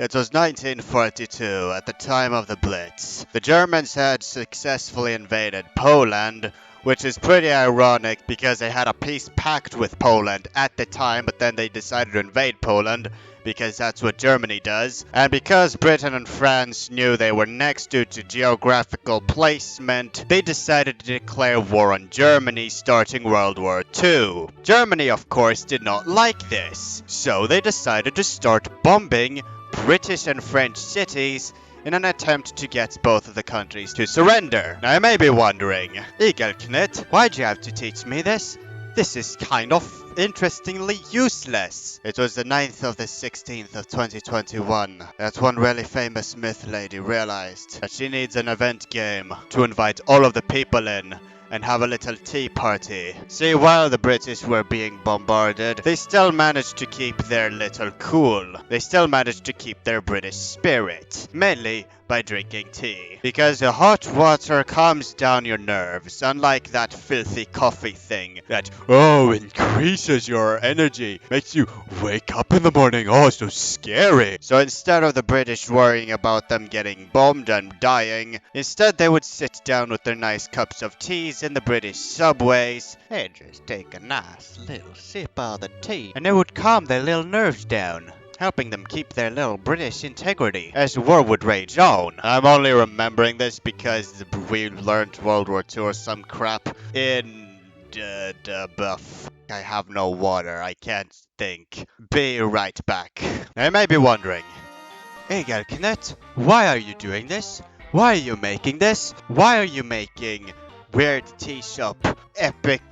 It was 1942, at the time of the Blitz. The Germans had successfully invaded Poland, which is pretty ironic because they had a peace pact with Poland at the time, but then they decided to invade Poland because that's what Germany does. And because Britain and France knew they were next due to geographical placement, they decided to declare war on Germany, starting World War II. Germany, of course, did not like this, so they decided to start bombing British and French cities in an attempt to get both of the countries to surrender. Now you may be wondering, Igelknut, why'd you have to teach me this? This is kind of interestingly useless. It was the 9th of the 16th of 2021 that one really famous myth lady realized that she needs an event game to invite all of the people in and have a little tea party. See, while the British were being bombarded, they still managed to keep their little cool. They still managed to keep their British spirit, mainly by drinking tea. Because the hot water calms down your nerves, unlike that filthy coffee thing that, increases your energy, makes you wake up in the morning, so scary. So instead of the British worrying about them getting bombed and dying, instead they would sit down with their nice cups of teas in the British subways and just take a nice little sip of the tea, and it would calm their little nerves down, helping them keep their little British integrity as war would rage on. I'm only remembering this because we learned World War II or some crap in I have no water, I can't think. Be right back. Now you may be wondering, Igelknut, why are you doing this? Why are you making this? Why are you making Weird Tea Shop Epic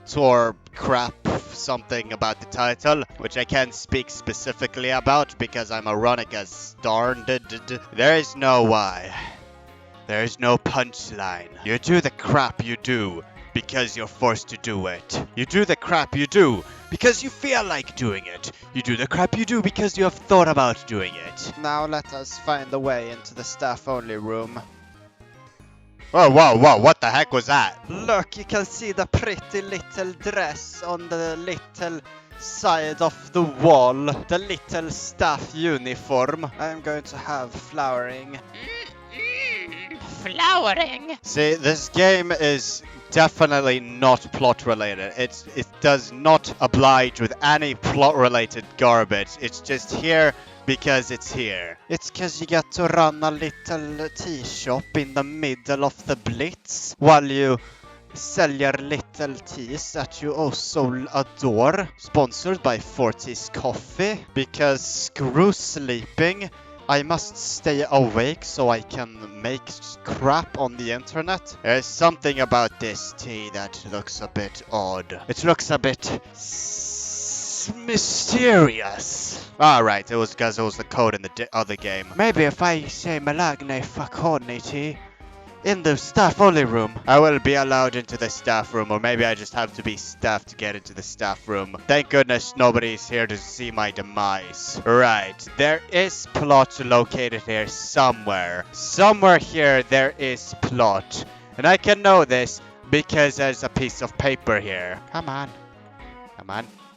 Tour crap something about the title, which I can't speak specifically about because I'm ironic as darn. There is no why. There is no punchline. You do the crap you do because you're forced to do it. You do the crap you do because you feel like doing it. You do the crap you do because you have thought about doing it. Now let us find the way into the staff-only room. Whoa, what the heck was that? Look, you can see the pretty little dress on the little side of the wall. The little staff uniform. I'm going to have flowering. Flowering? See, this game is definitely not plot related. It does not oblige with any plot related garbage. It's just here because it's here. It's cause you get to run a little tea shop in the middle of the Blitz while you sell your little teas that you also adore. Sponsored by Fortis Coffee. Because screw sleeping, I must stay awake so I can make crap on the internet. There's something about this tea that looks a bit odd. It looks a bit mysterious. Alright, it was because it was the code in the other game. Maybe if I say Malagne Fakoniti in the staff only room, I will be allowed into the staff room, or maybe I just have to be staff to get into the staff room. Thank goodness nobody's here to see my demise. Right, there is plot located here somewhere. Somewhere here there is plot. And I can know this because there's a piece of paper here. Come on,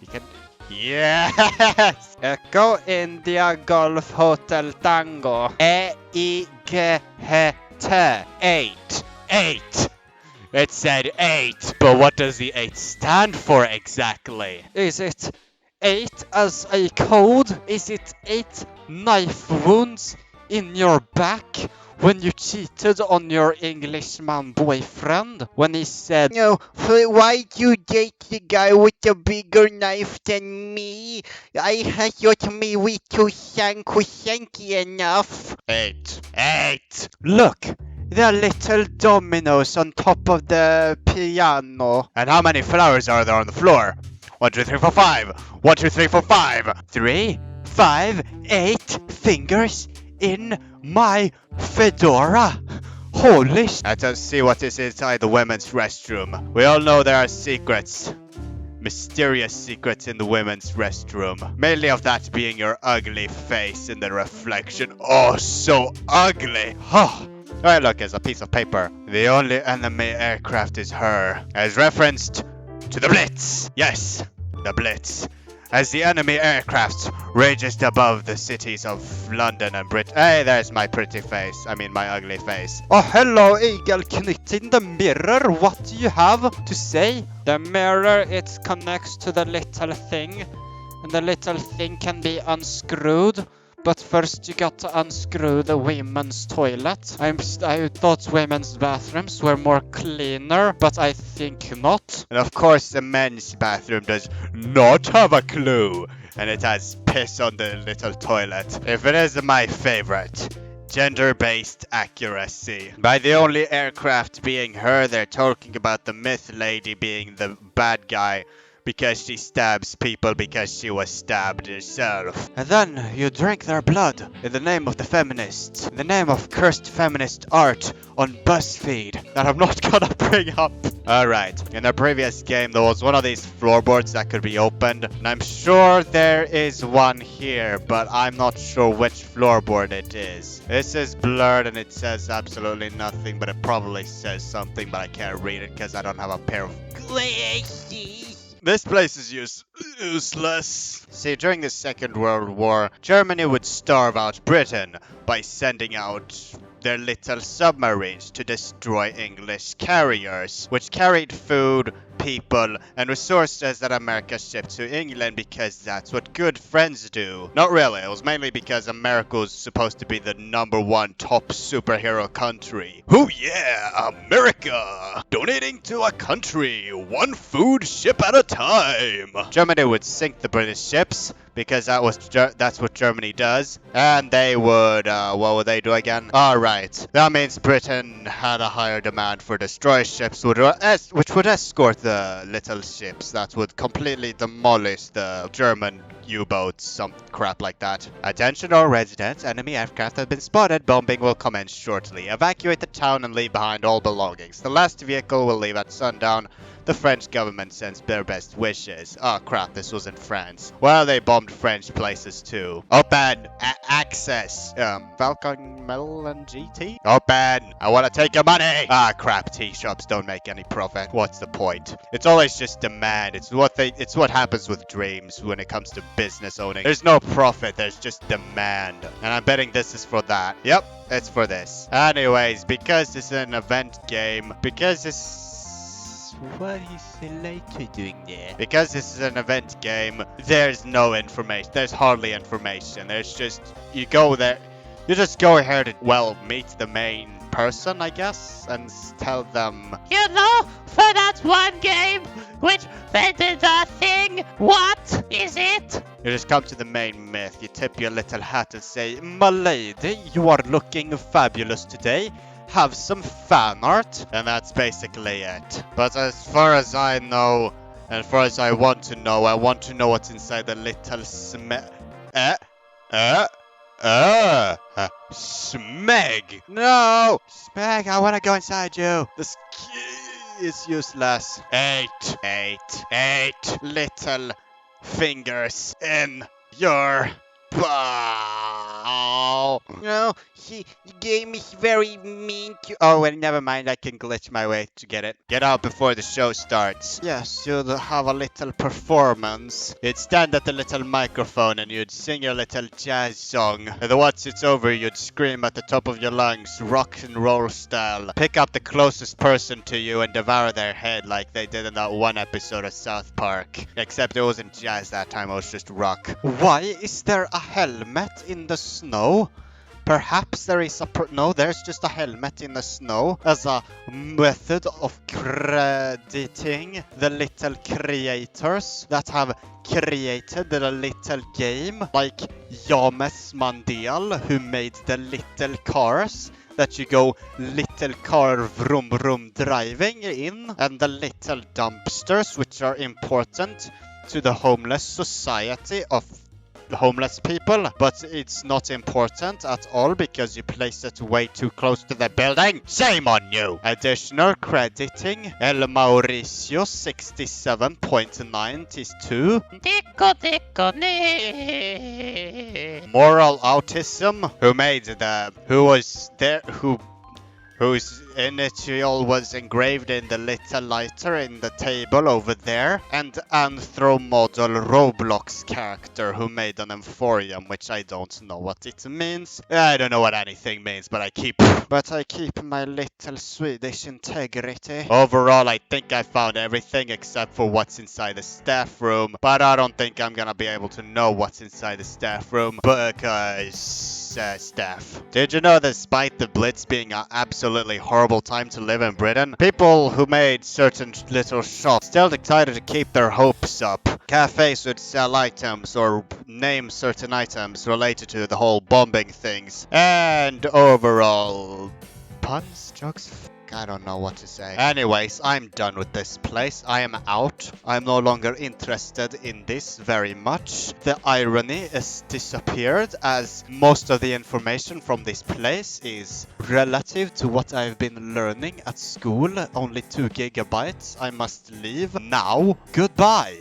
you can... Yes! Echo India Golf Hotel Tango. E-I-G-H-T. 8. It said 8, but what does the 8 stand for exactly? Is it 8 as a code? Is it 8 knife wounds in your back when you cheated on your Englishman boyfriend? When he said, "No, why you date the guy with the bigger knife than me? I thought me we too shanky enough." 8. Look! There are little dominoes on top of the piano. And how many flowers are there on the floor? 1, 2, 3, 4, 5. 1, 2, 3, 4, 5. 3, 5, 8 fingers in my fedora. Holy sh... Let us see what is inside the women's restroom. We all know there are secrets. Mysterious secrets in the women's restroom. Mainly of that being your ugly face in the reflection. Oh, so ugly. Oh. Alright, look, there's a piece of paper. The only enemy aircraft is her. As referenced to the Blitz. Yes, the Blitz. as the enemy aircraft rages above the cities of London and Britain. Hey, there's my pretty face. I mean, my ugly face. Oh, hello, Eagle Knit in the mirror. What do you have to say? The mirror, it connects to the little thing, and the little thing can be unscrewed. But first you got to unscrew the women's toilet. I thought women's bathrooms were more cleaner, but I think not. And of course, the men's bathroom does not have a clue, and it has piss on the little toilet. If it is my favorite. Gender-based accuracy. By the only aircraft being her, they're talking about the myth lady being the bad guy because she stabs people because she was stabbed herself. And then you drink their blood in the name of the feminists, in the name of cursed feminist art on BuzzFeed that I'm not gonna bring up. Alright, in the previous game there was one of these floorboards that could be opened, and I'm sure there is one here, but I'm not sure which floorboard it is. This is blurred and it says absolutely nothing, but it probably says something, but I can't read it because I don't have a pair of glasses. This place is useless. See, during the Second World War, Germany would starve out Britain by sending out their little submarines to destroy English carriers, which carried food, people, and resources that America shipped to England because that's what good friends do. Not really, it was mainly because America was supposed to be the #1 top superhero country. Oh yeah, America! Donating to a country, one food ship at a time! Germany would sink the British ships, because that's what Germany does. And they would, what would they do again? Alright, that means Britain had a higher demand for destroyer ships, which would escort the little ships that would completely demolish the German U-boats, some crap like that. Attention all residents, enemy aircraft have been spotted. Bombing will commence shortly. Evacuate the town and leave behind all belongings. The last vehicle will leave at sundown. The French government sends their best wishes. Oh crap, this was in France. Well, they bombed French places too. Open! Access! Falcon Metal and GT? Open! I wanna take your money! Ah crap, tea shops don't make any profit. What's the point? It's always just demand. It's what happens with dreams when it comes to business owning. There's no profit, there's just demand. And I'm betting this is for that. Yep, it's for this. Anyways, because this is an event game, because this... What is the later doing there? Because this is an event game, there's no information. There's hardly information. There's just, you go there, you just go here to, well, meet the main person, I guess, and tell them, You know, for that one game which invented a thing, what is it? you just come to the main myth, you tip your little hat and say, My lady, you are looking fabulous today. Have some fan art. and that's basically it. But as far as I know, and as far as I want to know what's inside the little Smeg! No! Smeg, I wanna go inside you. This key is useless. Eight little fingers in your ball. No, he gave me very mean. Oh, well, never mind. I can glitch my way to get it. Get out before the show starts. Yes, you'd have a little performance. You'd stand at the little microphone and you'd sing your little jazz song. And once it's over, you'd scream at the top of your lungs, rock and roll style. Pick up the closest person to you and devour their head like they did in that one episode of South Park. Except it wasn't jazz that time, it was just rock. Why is there a helmet in the snow? Perhaps there is no, there's just a helmet in the snow as a method of crediting the little creators that have created the little game, like James Mandiel, who made the little cars that you go little car vroom vroom driving in, and the little dumpsters, which are important to the homeless society of homeless people, but it's not important at all because you place it way too close to the building. Shame on you! Additional crediting El Mauricio 67.92. Dico, Moral Autism, who whose initial was engraved in the little lighter in the table over there, and Anthro-model Roblox character who made an Emphorium, which I don't know what it means. I don't know what anything means, but I keep my little Swedish integrity. Overall, I think I found everything except for what's inside the staff room, but I don't think I'm gonna be able to know what's inside the staff room because staff. Did you know, despite the Blitz being an absolutely horrible time to live in Britain, people who made certain little shops still decided to keep their hopes up. Cafes would sell items or name certain items related to the whole bombing things. And overall, puns, jokes, I don't know what to say. Anyways, I'm done with this place. I am out. I'm no longer interested in this very much. The irony is disappeared, as most of the information from this place is relative to what I've been learning at school. Only 2 gigabytes. I must leave now. Goodbye.